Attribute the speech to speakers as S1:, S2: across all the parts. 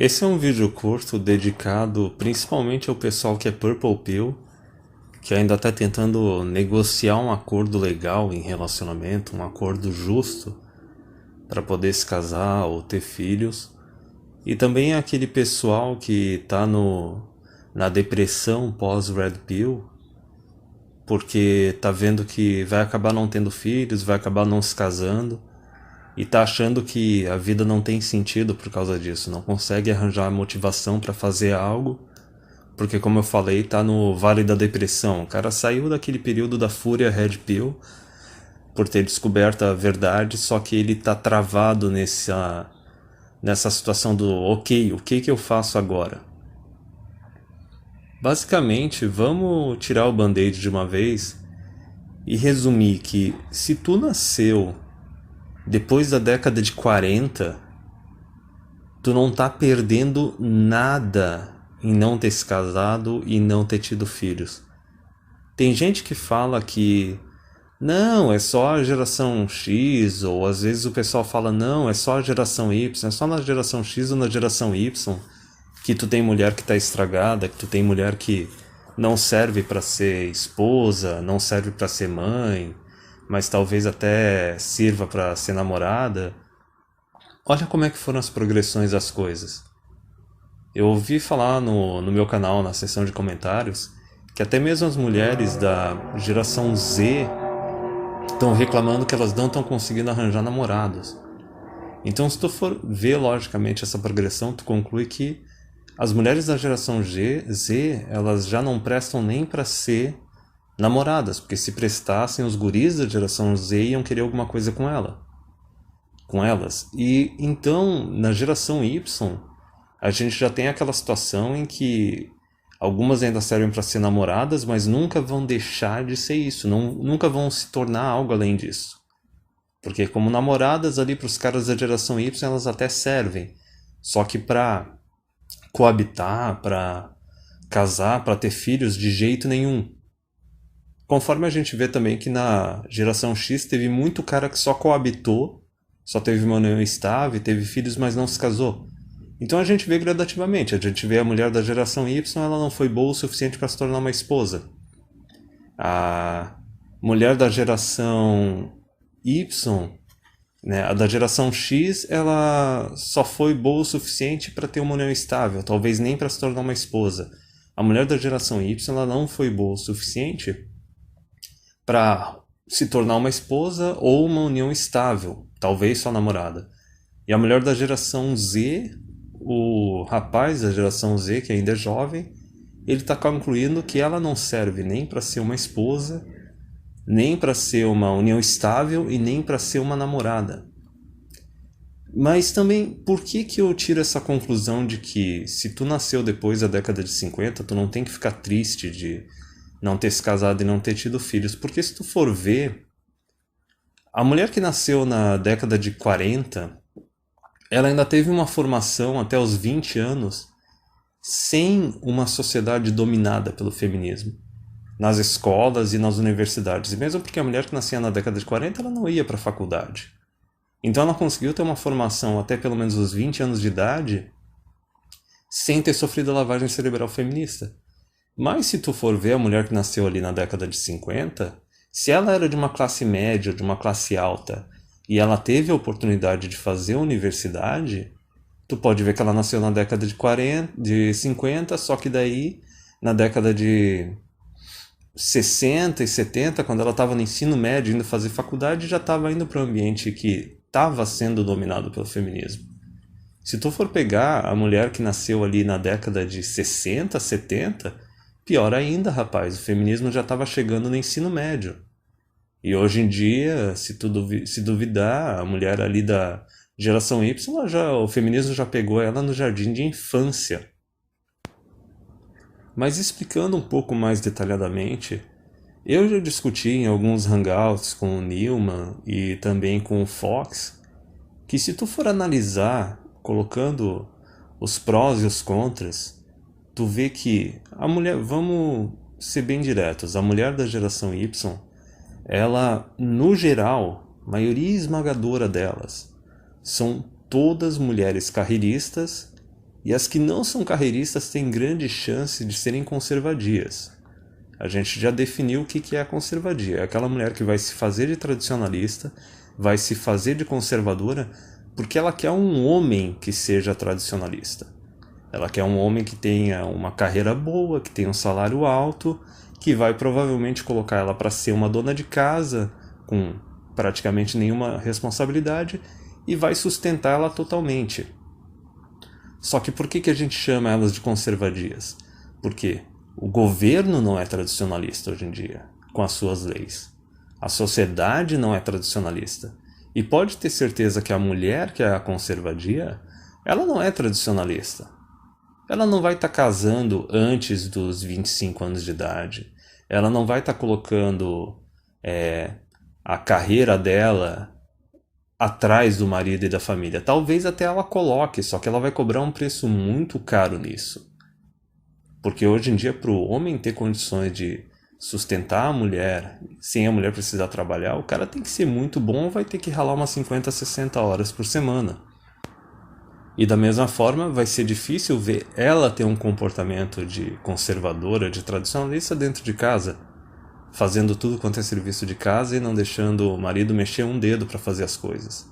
S1: Esse é um vídeo curto dedicado principalmente ao pessoal que é Purple Pill, que ainda está tentando negociar um acordo legal em relacionamento, um acordo justo para poder se casar ou ter filhos. E também aquele pessoal que está na depressão pós-Red Pill, porque tá vendo que vai acabar não tendo filhos, vai acabar não se casando. E tá achando que a vida não tem sentido por causa disso, não consegue arranjar motivação para fazer algo, porque como eu falei, tá no vale da depressão. O cara saiu daquele período da fúria Red Pill por ter descoberto a verdade, só que ele tá travado nessa situação do ok, o que eu faço agora? Basicamente, vamos tirar o band-aid de uma vez e resumir que se tu nasceu depois da década de 40, tu não tá perdendo nada em não ter se casado e não ter tido filhos. Tem gente que fala que não, é só a geração X, ou às vezes o pessoal fala não, é só a geração Y, é só na geração X ou na geração Y que tu tem mulher que tá estragada, que tu tem mulher que não serve para ser esposa, não serve para ser mãe, mas talvez até sirva para ser namorada. Olha como é que foram as progressões das coisas. Eu ouvi falar no meu canal, na seção de comentários, que até mesmo as mulheres da geração Z estão reclamando que elas não estão conseguindo arranjar namorados. Então, se tu for ver logicamente essa progressão, tu conclui que as mulheres da geração Z, elas já não prestam nem para ser namoradas, porque se prestassem, os guris da geração Z iam querer alguma coisa com elas. E então, na geração Y, a gente já tem aquela situação em que algumas ainda servem para ser namoradas, mas nunca vão deixar de ser isso, nunca vão se tornar algo além disso. Porque como namoradas ali para os caras da geração Y, elas até servem. Só que para coabitar, para casar, para ter filhos, de jeito nenhum. Conforme a gente vê também que na geração X teve muito cara que só coabitou, só teve uma união estável, teve filhos, mas não se casou. Então a gente vê gradativamente, a gente vê a mulher da geração Y, ela não foi boa o suficiente para se tornar uma esposa. A mulher da geração Y, né, a da geração X, ela só foi boa o suficiente para ter uma união estável, talvez nem para se tornar uma esposa. A mulher da geração Y, ela não foi boa o suficiente para se tornar uma esposa ou uma união estável, talvez só namorada. E a mulher da geração Z, o rapaz da geração Z, que ainda é jovem, ele está concluindo que ela não serve nem para ser uma esposa, nem para ser uma união estável e nem para ser uma namorada. Mas também, por que eu tiro essa conclusão de que se tu nasceu depois da década de 50, tu não tem que ficar triste de não ter se casado e não ter tido filhos? Porque se tu for ver, a mulher que nasceu na década de 40, ela ainda teve uma formação até os 20 anos sem uma sociedade dominada pelo feminismo, nas escolas e nas universidades. E mesmo porque a mulher que nascia na década de 40, ela não ia para a faculdade. Então ela conseguiu ter uma formação até pelo menos os 20 anos de idade sem ter sofrido a lavagem cerebral feminista. Mas se tu for ver a mulher que nasceu ali na década de 50, se ela era de uma classe média, de uma classe alta, e ela teve a oportunidade de fazer a universidade, tu pode ver que ela nasceu na década de 40, de 50, só que daí, na década de 60 e 70, quando ela estava no ensino médio, indo fazer faculdade, já estava indo para um ambiente que estava sendo dominado pelo feminismo. Se tu for pegar a mulher que nasceu ali na década de 60, 70, pior ainda, rapaz, o feminismo já estava chegando no ensino médio. E hoje em dia, se duvidar, a mulher ali da geração Y, o feminismo já pegou ela no jardim de infância. Mas explicando um pouco mais detalhadamente, eu já discuti em alguns hangouts com o Newman e também com o Fox, que se tu for analisar, colocando os prós e os contras, tu vê que a mulher, vamos ser bem diretos, a mulher da geração Y, ela, no geral, a maioria esmagadora delas, são todas mulheres carreiristas E as que não são carreiristas têm grande chance de serem conservadias. A gente já definiu o que é a conservadia. É aquela mulher que vai se fazer de tradicionalista, vai se fazer de conservadora, porque ela quer um homem que seja tradicionalista. Ela quer um homem que tenha uma carreira boa, que tenha um salário alto, que vai provavelmente colocar ela para ser uma dona de casa, com praticamente nenhuma responsabilidade, e vai sustentar ela totalmente. Só que por que a gente chama elas de conservadias? Porque o governo não é tradicionalista hoje em dia, com as suas leis. A sociedade não é tradicionalista. E pode ter certeza que a mulher que é a conservadia, ela não é tradicionalista. Ela não vai estar casando antes dos 25 anos de idade. Ela não vai estar colocando a carreira dela atrás do marido e da família. Talvez até ela coloque, só que ela vai cobrar um preço muito caro nisso. Porque hoje em dia, para o homem ter condições de sustentar a mulher, sem a mulher precisar trabalhar, o cara tem que ser muito bom, vai ter que ralar umas 50, 60 horas por semana. E da mesma forma, vai ser difícil ver ela ter um comportamento de conservadora, de tradicionalista dentro de casa, fazendo tudo quanto é serviço de casa e não deixando o marido mexer um dedo para fazer as coisas.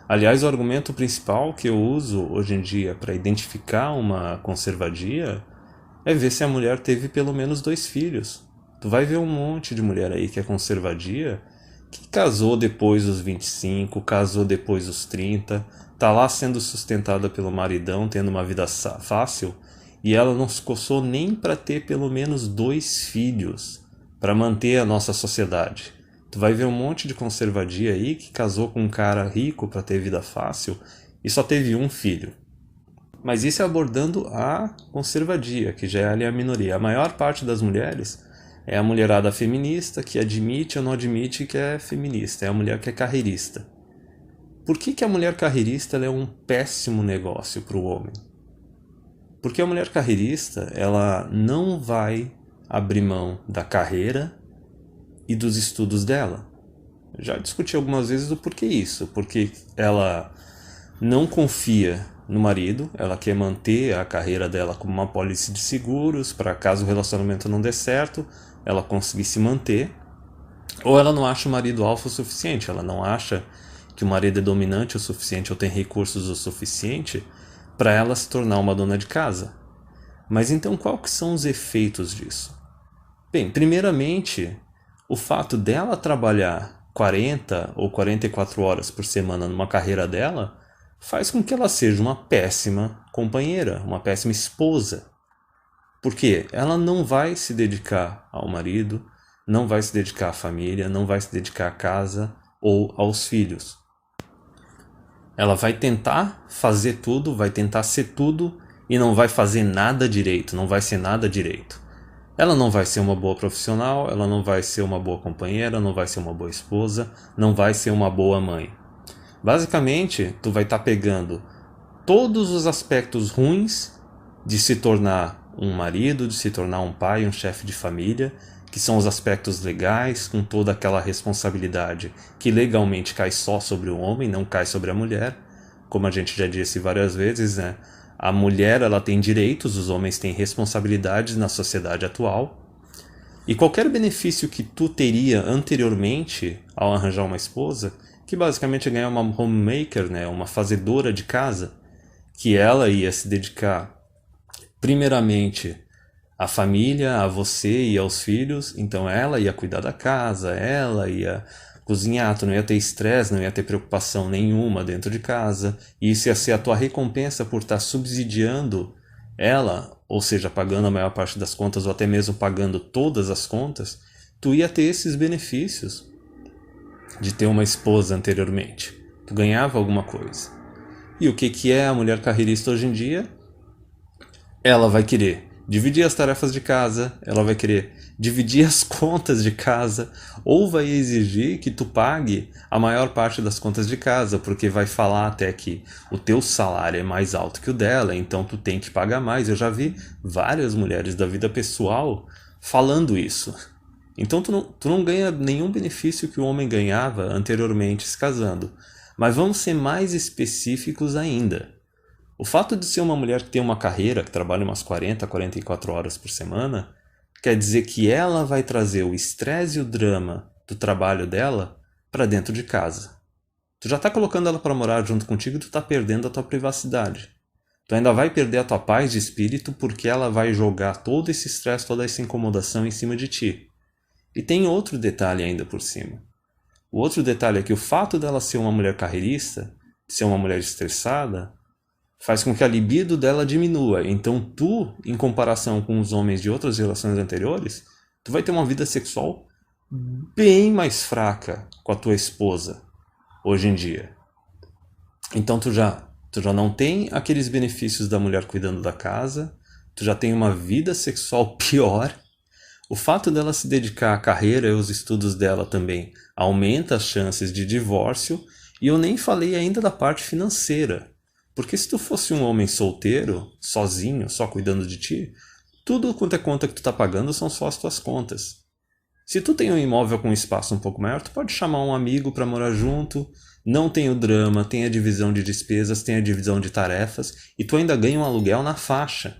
S1: Aliás, o argumento principal que eu uso hoje em dia para identificar uma conservadia é ver se a mulher teve pelo menos 2 filhos. Tu vai ver um monte de mulher aí que é conservadia, que casou depois dos 25, casou depois dos 30, tá lá sendo sustentada pelo maridão, tendo uma vida fácil, e ela não se coçou nem para ter pelo menos 2 filhos, para manter a nossa sociedade. Tu vai ver um monte de conservadia aí que casou com um cara rico para ter vida fácil e só teve um filho. Mas isso é abordando a conservadia, que já é ali a minoria. A maior parte das mulheres é a mulherada feminista, que admite ou não admite que é feminista. É a mulher que é carreirista. Por que a mulher carreirista ela é um péssimo negócio para o homem? Porque a mulher carreirista ela não vai abrir mão da carreira e dos estudos dela. Eu já discuti algumas vezes o porquê isso. Porque ela não confia no marido, ela quer manter a carreira dela como uma apólice de seguros, para caso o relacionamento não dê certo, ela conseguir se manter. Ou ela não acha o marido alfa o suficiente, ela não acha que o marido é dominante o suficiente ou tem recursos o suficiente para ela se tornar uma dona de casa. Mas então quais que são os efeitos disso? Bem, primeiramente, o fato dela trabalhar 40 ou 44 horas por semana numa carreira dela faz com que ela seja uma péssima companheira, uma péssima esposa. Porque ela não vai se dedicar ao marido, não vai se dedicar à família, não vai se dedicar à casa ou aos filhos. Ela vai tentar fazer tudo, vai tentar ser tudo e não vai fazer nada direito, não vai ser nada direito. Ela não vai ser uma boa profissional, ela não vai ser uma boa companheira, não vai ser uma boa esposa, não vai ser uma boa mãe. Basicamente, tu vai estar pegando todos os aspectos ruins de se tornar um marido, de se tornar um pai, um chefe de família, que são os aspectos legais, com toda aquela responsabilidade que legalmente cai só sobre o homem, não cai sobre a mulher. Como a gente já disse várias vezes, né? A mulher ela tem direitos, os homens têm responsabilidades na sociedade atual. E qualquer benefício que tu teria anteriormente ao arranjar uma esposa, que basicamente é ganhar uma homemaker, né? Uma fazedora de casa, que ela ia se dedicar primeiramente à família, a você e aos filhos, então ela ia cuidar da casa, ela ia cozinhar, tu não ia ter estresse, não ia ter preocupação nenhuma dentro de casa, e isso ia ser a tua recompensa por estar subsidiando ela, ou seja, pagando a maior parte das contas ou até mesmo pagando todas as contas, tu ia ter esses benefícios de ter uma esposa anteriormente. Tu ganhava alguma coisa. E o que é a mulher carreirista hoje em dia? Ela vai querer dividir as tarefas de casa, ela vai querer dividir as contas de casa, ou vai exigir que tu pague a maior parte das contas de casa, porque vai falar até que o teu salário é mais alto que o dela, então tu tem que pagar mais. Eu já vi várias mulheres da vida pessoal falando isso. Então tu não ganha nenhum benefício que o homem ganhava anteriormente se casando. Mas vamos ser mais específicos ainda. O fato de ser uma mulher que tem uma carreira, que trabalha umas 40, 44 horas por semana, quer dizer que ela vai trazer o estresse e o drama do trabalho dela para dentro de casa. Tu já tá colocando ela para morar junto contigo e tu tá perdendo a tua privacidade. Tu ainda vai perder a tua paz de espírito porque ela vai jogar todo esse estresse, toda essa incomodação em cima de ti. E tem outro detalhe ainda por cima. O outro detalhe é que o fato dela ser uma mulher carreirista, ser uma mulher estressada, faz com que a libido dela diminua. Então tu, em comparação com os homens de outras relações anteriores, tu vai ter uma vida sexual bem mais fraca com a tua esposa hoje em dia. Então tu já não tem aqueles benefícios da mulher cuidando da casa, tu já tem uma vida sexual pior. O fato dela se dedicar à carreira e aos estudos dela também aumenta as chances de divórcio, e eu nem falei ainda da parte financeira. Porque se tu fosse um homem solteiro, sozinho, só cuidando de ti, tudo quanto é conta que tu tá pagando são só as tuas contas. Se tu tem um imóvel com um espaço um pouco maior, tu pode chamar um amigo para morar junto, não tem o drama, tem a divisão de despesas, tem a divisão de tarefas, e tu ainda ganha um aluguel na faixa.